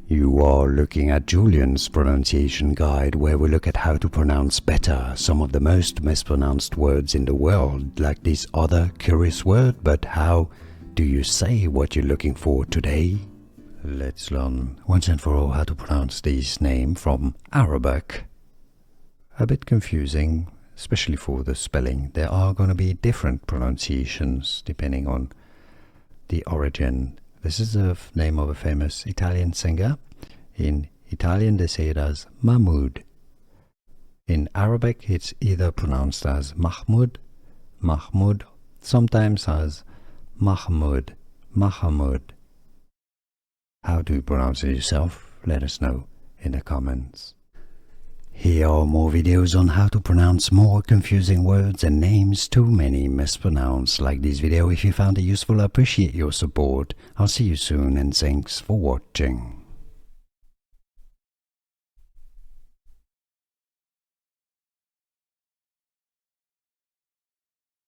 You are looking at Julian's pronunciation guide, where we look at how to pronounce better some of the most mispronounced words in the world, like this other curious word. But how do you say what you're looking for today? Let's learn once and for all how to pronounce this name from Arabic. A bit confusing, especially for the spelling. There are going to be different pronunciations depending on the origin. This is the name of a famous Italian singer. In Italian they say it as Mahmood. In Arabic it's either pronounced as Mahmoud, Mahmoud, sometimes as Mahmoud, Mahamud. How do you pronounce it yourself? Let us know in the comments. Here are more videos on how to pronounce more confusing words and names too many mispronounced. Like this video if you found it useful. I appreciate your support. I'll see you soon and thanks for watching.